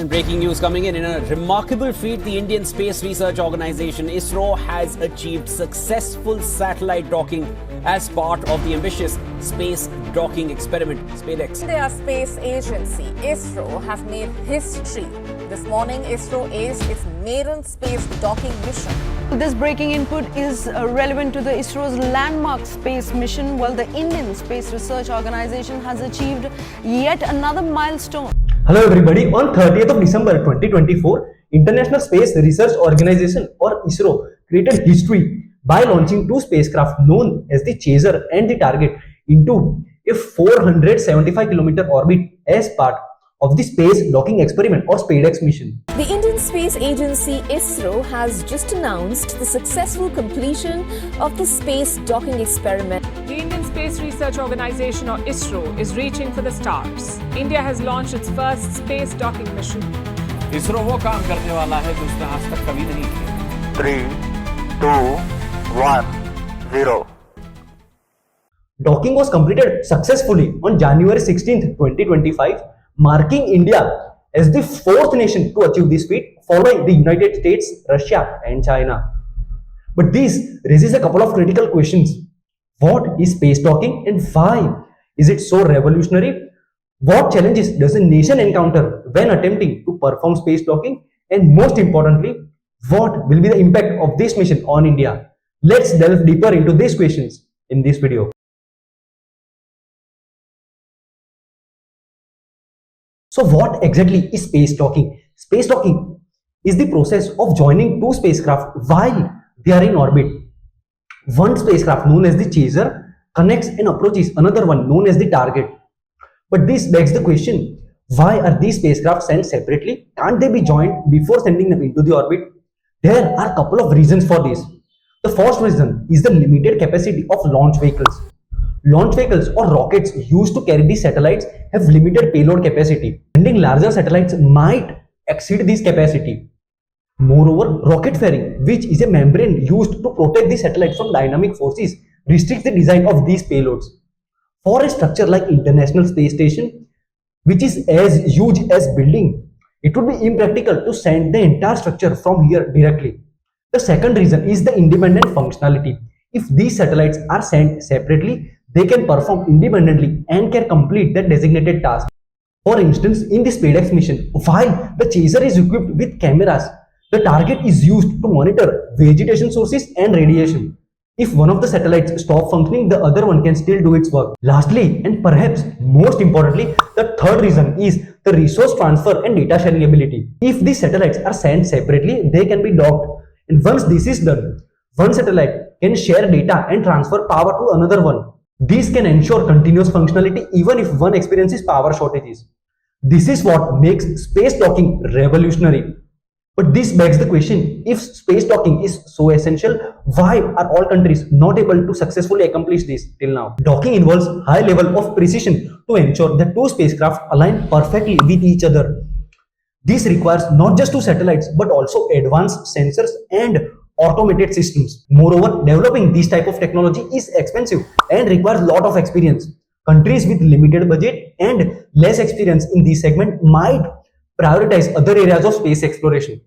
And breaking news coming in a remarkable feat, the Indian Space Research Organization ISRO has achieved successful satellite docking as part of the ambitious space docking experiment, SpadeX. India's space agency, ISRO, has made history. This morning, ISRO aced its maiden space docking mission. This breaking input is relevant to the ISRO'S landmark space mission, while the Indian Space Research Organization has achieved yet another milestone. Hello everybody, on 30th of December 2024, International Space Research Organization or ISRO created history by launching two spacecraft known as the Chaser and the Target into a 475 km orbit as part of the space docking experiment or SpadeX mission. The Indian Space Agency ISRO has just announced the successful completion of the space docking experiment. The Indian Space Research Organization or ISRO is reaching for the stars. India has launched its first space docking mission. ISRO वो काम करने वाला है जो उसने आज तक कभी नहीं किया। 3, 2, 1, 0. Docking was completed successfully on January 16th, 2025, marking India as the fourth nation to achieve this feat, following the United States, Russia and China. But this raises a couple of critical questions. What is space docking and why is it so revolutionary? What challenges does a nation encounter when attempting to perform space docking? And most importantly, what will be the impact of this mission on India? Let's delve deeper into these questions in this video. So what exactly is space docking? Space docking is the process of joining two spacecraft while they are in orbit. One spacecraft known as the Chaser connects and approaches another one known as the Target. But this begs the question, why are these spacecraft sent separately? Can't they be joined before sending them into the orbit? There are a couple of reasons for this. The first reason is the limited capacity of launch vehicles. Launch vehicles or rockets used to carry these satellites have limited payload capacity. Sending larger satellites might exceed this capacity. Moreover, rocket fairing, which is a membrane used to protect the satellite from dynamic forces, restricts the design of these payloads. For a structure like International Space Station, which is as huge as building, it would be impractical to send the entire structure from here directly. The second reason is the independent functionality. If these satellites are sent separately, they can perform independently and can complete the designated task. For instance, in the SpadeX mission, while the Chaser is equipped with cameras, the Target is used to monitor vegetation sources and radiation. If one of the satellites stops functioning, the other one can still do its work. Lastly, and perhaps most importantly, the third reason is the resource transfer and data sharing ability. If these satellites are sent separately, they can be docked. And once this is done, one satellite can share data and transfer power to another one. This can ensure continuous functionality even if one experiences power shortages. This is what makes space docking revolutionary. But this begs the question, if space docking is so essential, why are all countries not able to successfully accomplish this till now? Docking involves high level of precision to ensure that two spacecraft align perfectly with each other. This requires not just two satellites but also advanced sensors and automated systems. Moreover, developing this type of technology is expensive and requires a lot of experience. Countries with limited budget and less experience in this segment might prioritize other areas of space exploration.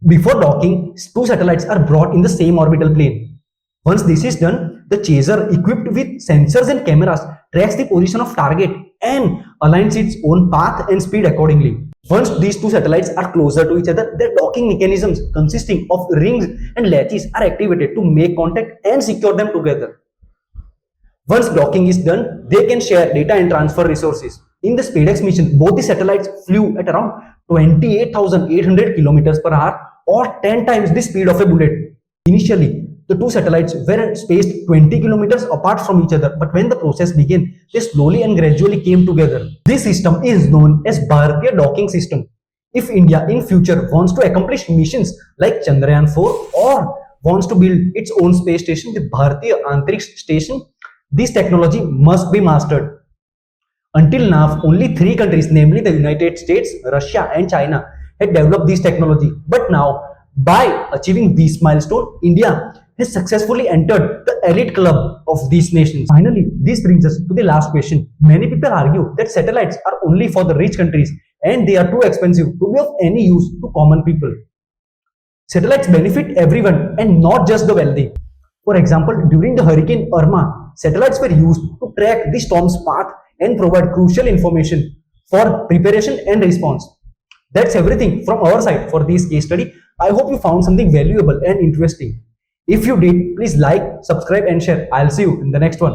Before docking, two satellites are brought in the same orbital plane. Once this is done, the Chaser, equipped with sensors and cameras, tracks the position of Target and aligns its own path and speed accordingly. Once these two satellites are closer to each other, their docking mechanisms consisting of rings and latches are activated to make contact and secure them together. Once docking is done, they can share data and transfer resources. In the SpadeX mission, both the satellites flew at around 28,800 km per hour or 10 times the speed of a bullet. Initially, the two satellites were spaced 20 kilometers apart from each other, but when the process began, they slowly and gradually came together. This system is known as Bharatiya Docking System. If India in future wants to accomplish missions like Chandrayaan 4 or wants to build its own space station, the Bharatiya Antariksh Station, this technology must be mastered. Until now, only 3 countries, namely the United States, Russia and China, had developed this technology. But now, by achieving this milestone, India has successfully entered the elite club of these nations. Finally, this brings us to the last question. Many people argue that satellites are only for the rich countries and they are too expensive to be of any use to common people. Satellites benefit everyone and not just the wealthy. For example, during the Hurricane Irma, satellites were used to track the storm's path and provide crucial information for preparation and response. That's everything from our side for this case study. I hope you found something valuable and interesting. If you did, please like, subscribe and share. I'll see you in the next one.